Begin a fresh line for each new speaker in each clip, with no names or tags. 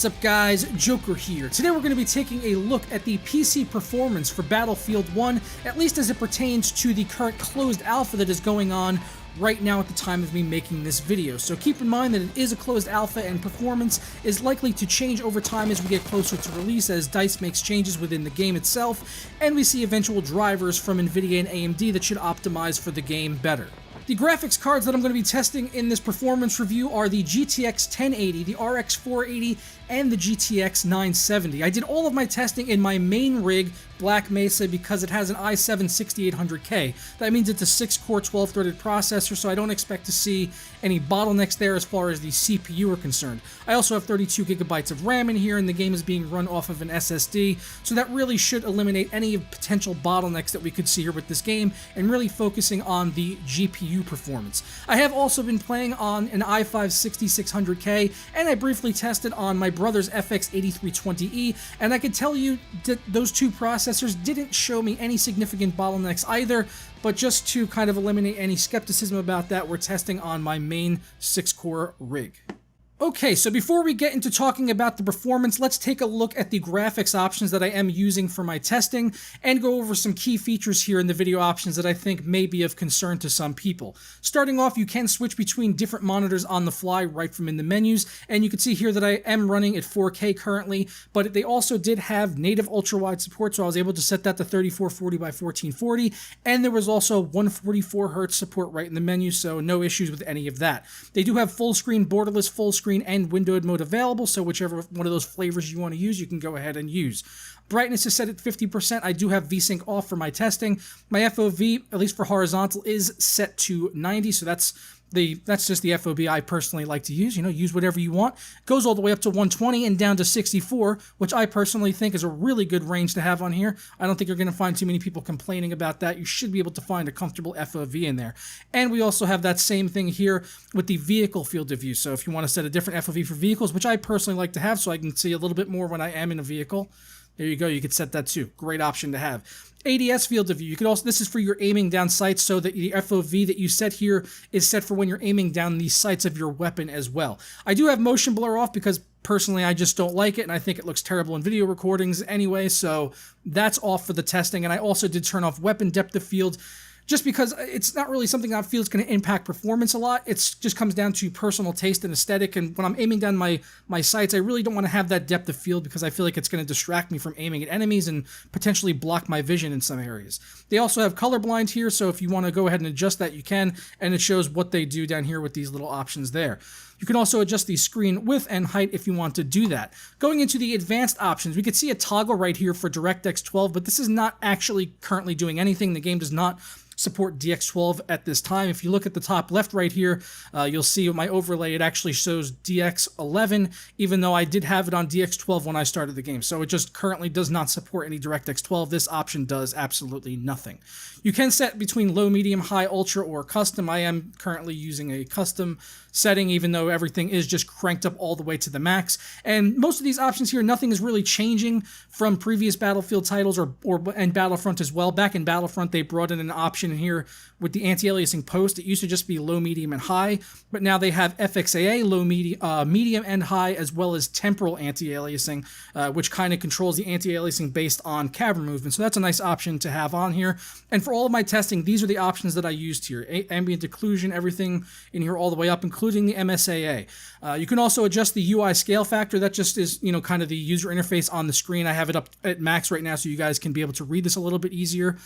What's up guys, Joker here. Today we're going to be taking a look at the PC performance for Battlefield 1, at least as it pertains to the current closed alpha that is going on right now at the time of me making this video. So keep in mind that it is a closed alpha and performance is likely to change over time as we get closer to release, as DICE makes changes within the game itself, and we see eventual drivers from NVIDIA and AMD that should optimize for the game better. The graphics cards that I'm going to be testing in this performance review are the GTX 1080, the RX 480, and the GTX 970. I did all of my testing in my main rig, Black Mesa, because it has an i7 6800K. That means it's a 6-core 12-threaded processor, so I don't expect to see any bottlenecks there as far as the CPU are concerned. I also have 32 gigabytes of RAM in here, and the game is being run off of an SSD, so that really should eliminate any potential bottlenecks that we could see here with this game, and really focusing on the GPU performance. I have also been playing on an i5 6600K, and I briefly tested on my brother's FX 8320E, and I can tell you that those two processors didn't show me any significant bottlenecks either, but just to kind of eliminate any skepticism about that, we're testing on my main 6-core rig. Okay, so before we get into talking about the performance, let's take a look at the graphics options that I am using for my testing and go over some key features here in the video options that I think may be of concern to some people. Starting off, you can switch between different monitors on the fly right from in the menus, and you can see here that I am running at 4K currently, but they also did have native ultra-wide support, so I was able to set that to 3440 by 1440, and there was also 144 Hz support right in the menu, so no issues with any of that. They do have full screen, borderless, full screen, and windowed mode available, so whichever one of those flavors you want to use, you can go ahead and use. Brightness is set at 50%. I do have VSync off for my testing. My FOV, at least for horizontal, is set to 90, so that's just the FOV I personally like to use. You know, use whatever you want. Goes all the way up to 120 and down to 64, which I personally think is a really good range to have on here. I don't think you're going to find too many people complaining about that. You should be able to find a comfortable FOV in there. And we also have that same thing here with the vehicle field of view. So if you want to set a different FOV for vehicles, which I personally like to have so I can see a little bit more when I am in a vehicle, there you go. You could set that too. Great option to have. ADS field of view. You could also, this is for your aiming down sights, so that the FOV that you set here is set for when you're aiming down the sights of your weapon as well. I do have motion blur off because personally I just don't like it, and I think it looks terrible in video recordings anyway, so that's off for the testing. And I also did turn off weapon depth of field, just because it's not really something I feel is going to impact performance a lot. It just comes down to personal taste and aesthetic, and when I'm aiming down my sights, I really don't want to have that depth of field because I feel like it's going to distract me from aiming at enemies and potentially block my vision in some areas. They also have colorblind here, so if you want to go ahead and adjust that, you can, and it shows what they do down here with these little options there. You can also adjust the screen width and height if you want to do that. Going into the advanced options, we could see a toggle right here for DirectX 12, but this is not actually currently doing anything. The game does not support DX12 at this time. If you look at the top left right here, you'll see my overlay, it actually shows DX11, even though I did have it on DX12 when I started the game. So it just currently does not support any DirectX 12. This option does absolutely nothing. You can set between low, medium, high, ultra, or custom. I am currently using a custom setting, even though everything is just cranked up all the way to the max. And most of these options here, nothing is really changing from previous Battlefield titles and Battlefront as well. Back in Battlefront, they brought in an option in here with the anti-aliasing post. It used to just be low, medium, and high, but now they have FXAA, low, medium, and high, as well as temporal anti-aliasing, which kind of controls the anti-aliasing based on camera movement. So that's a nice option to have on here. And for all of my testing, these are the options that I used here. Ambient occlusion, everything in here all the way up, including the MSAA. You can also adjust the UI scale factor. That just is, you know, kind of the user interface on the screen. I have it up at max right now so you guys can be able to read this a little bit easier.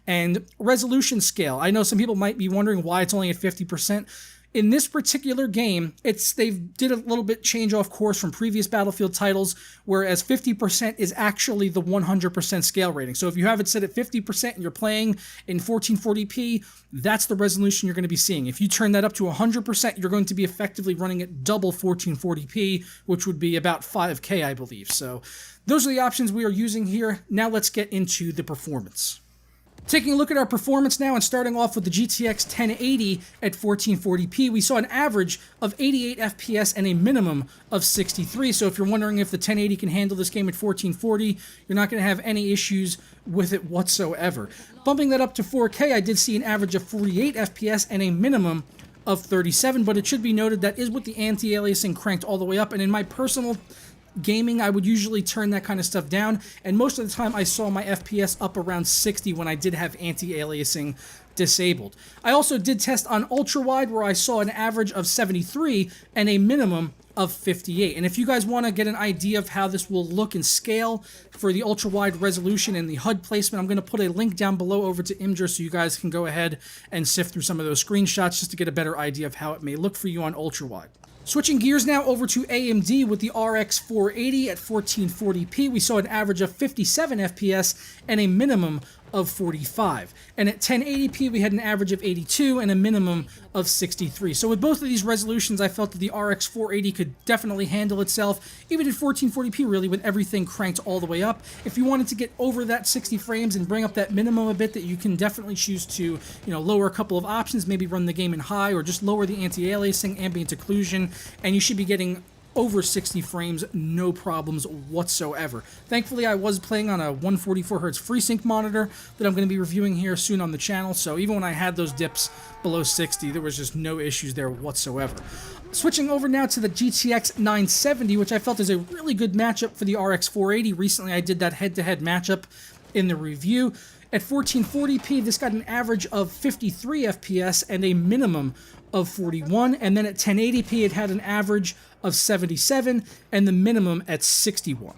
And resolution scale. I know some people might be wondering why it's only at 50%. In this particular game, they did a little bit change off course from previous Battlefield titles, whereas 50% is actually the 100% scale rating. So if you have it set at 50% and you're playing in 1440p, that's the resolution you're going to be seeing. If you turn that up to 100%, you're going to be effectively running at double 1440p, which would be about 5K, I believe. So those are the options we are using here. Now let's get into the performance. Taking a look at our performance now and starting off with the GTX 1080 at 1440p, we saw an average of 88 FPS and a minimum of 63. So if you're wondering if the 1080 can handle this game at 1440, you're not going to have any issues with it whatsoever. Bumping that up to 4K, I did see an average of 48 FPS and a minimum of 37, but it should be noted that is with the anti-aliasing cranked all the way up, and in my personal gaming, I would usually turn that kind of stuff down, and most of the time I saw my FPS up around 60 when I did have anti-aliasing disabled. I also did test on Ultrawide, where I saw an average of 73 and a minimum of 58. And if you guys want to get an idea of how this will look and scale for the ultra-wide resolution and the HUD placement, I'm going to put a link down below over to Imgur so you guys can go ahead and sift through some of those screenshots just to get a better idea of how it may look for you on ultra-wide. Switching gears now over to AMD with the RX 480 at 1440p, we saw an average of 57 FPS and a minimum of 45. And at 1080p, we had an average of 82 and a minimum of 63. So with both of these resolutions, I felt that the RX 480 could definitely handle itself, even at 1440p really, with everything cranked all the way up. If you wanted to get over that 60 frames and bring up that minimum a bit, that you can definitely choose to, lower a couple of options, maybe run the game in high or just lower the anti-aliasing, ambient occlusion, and you should be getting over 60 frames, no problems whatsoever. Thankfully, I was playing on a 144Hz FreeSync monitor that I'm going to be reviewing here soon on the channel, so even when I had those dips below 60, there was just no issues there whatsoever. Switching over now to the GTX 970, which I felt is a really good matchup for the RX 480. Recently, I did that head-to-head matchup in the review. At 1440p, this got an average of 53 FPS and a minimum of 41, and then at 1080p, it had an average of 77 and the minimum at 61.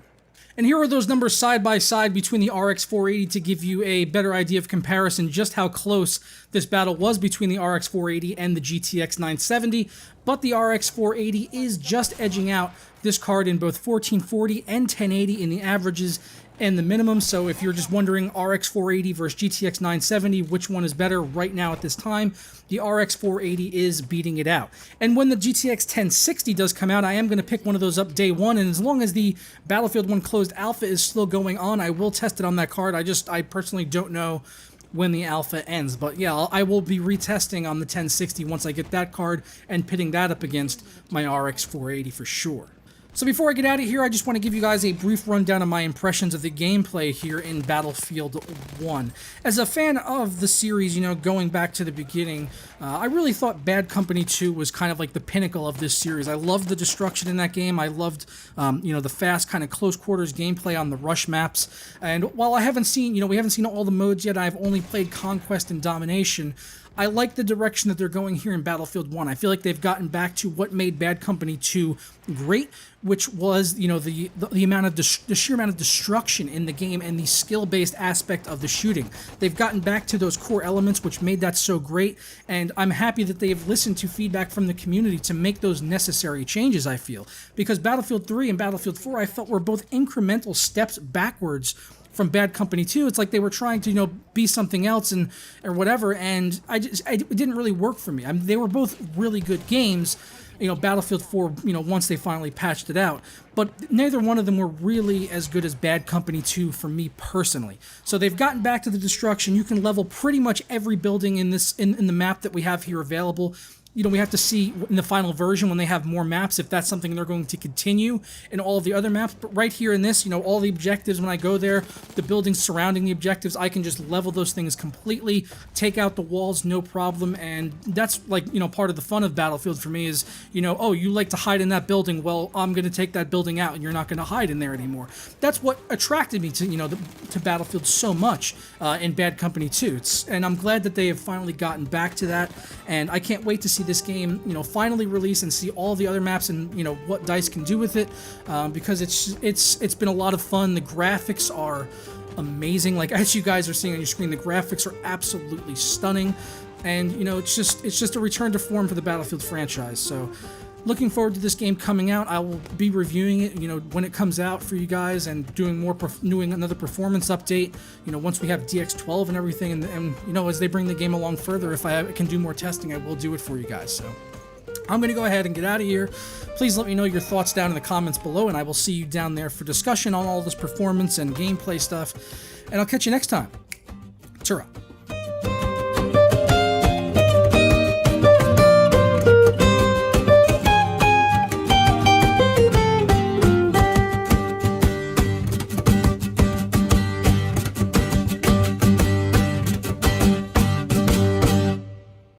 And here are those numbers side by side between the RX 480 to give you a better idea of comparison, just how close this battle was between the RX 480 and the GTX 970. But the RX 480 is just edging out this card in both 1440 and 1080 in the averages and the minimum. So if you're just wondering RX 480 versus GTX 970, which one is better right now at this time, the RX 480 is beating it out. And when the GTX 1060 does come out, I am going to pick one of those up day one, and as long as the Battlefield 1 closed alpha is still going on, I will test it on that card. I personally don't know when the alpha ends, but yeah, I will be retesting on the 1060 once I get that card and pitting that up against my RX 480 for sure. So before I get out of here, I just want to give you guys a brief rundown of my impressions of the gameplay here in Battlefield 1. As a fan of the series, going back to the beginning, I really thought Bad Company 2 was kind of like the pinnacle of this series. I loved the destruction in that game. I loved, the fast kind of close quarters gameplay on the rush maps. And while I haven't seen, we haven't seen all the modes yet, I've only played Conquest and Domination. I like the direction that they're going here in Battlefield 1. I feel like they've gotten back to what made Bad Company 2 great, which was, the amount of the sheer amount of destruction in the game and the skill-based aspect of the shooting. They've gotten back to those core elements which made that so great, and I'm happy that they've listened to feedback from the community to make those necessary changes, I feel. Because Battlefield 3 and Battlefield 4, I felt, were both incremental steps backwards from Bad Company 2. It's like they were trying to, be something else or whatever, and it didn't really work for me. I mean, they were both really good games, Battlefield 4, once they finally patched it out, but neither one of them were really as good as Bad Company 2 for me personally. So they've gotten back to the destruction. You can level pretty much every building in the map that we have here available. We have to see in the final version when they have more maps if that's something they're going to continue in all of the other maps. But right here in this, all the objectives, when I go there, the buildings surrounding the objectives, I can just level those things completely, take out the walls, no problem. And that's part of the fun of Battlefield for me is, oh, you like to hide in that building. Well, I'm going to take that building out and you're not going to hide in there anymore. That's what attracted me to, to Battlefield so much in Bad Company 2. And I'm glad that they have finally gotten back to that. And I can't wait to see this game, finally release and see all the other maps and, what DICE can do with it, because it's been a lot of fun. The graphics are amazing. Like, as you guys are seeing on your screen, the graphics are absolutely stunning, and, it's just a return to form for the Battlefield franchise. So looking forward to this game coming out. I will be reviewing it, when it comes out for you guys, and doing another performance update, once we have DX12 and everything, and as they bring the game along further, if I can do more testing, I will do it for you guys. So I'm going to go ahead and get out of here. Please let me know your thoughts down in the comments below, and I will see you down there for discussion on all this performance and gameplay stuff, and I'll catch you next time. Ta-ra.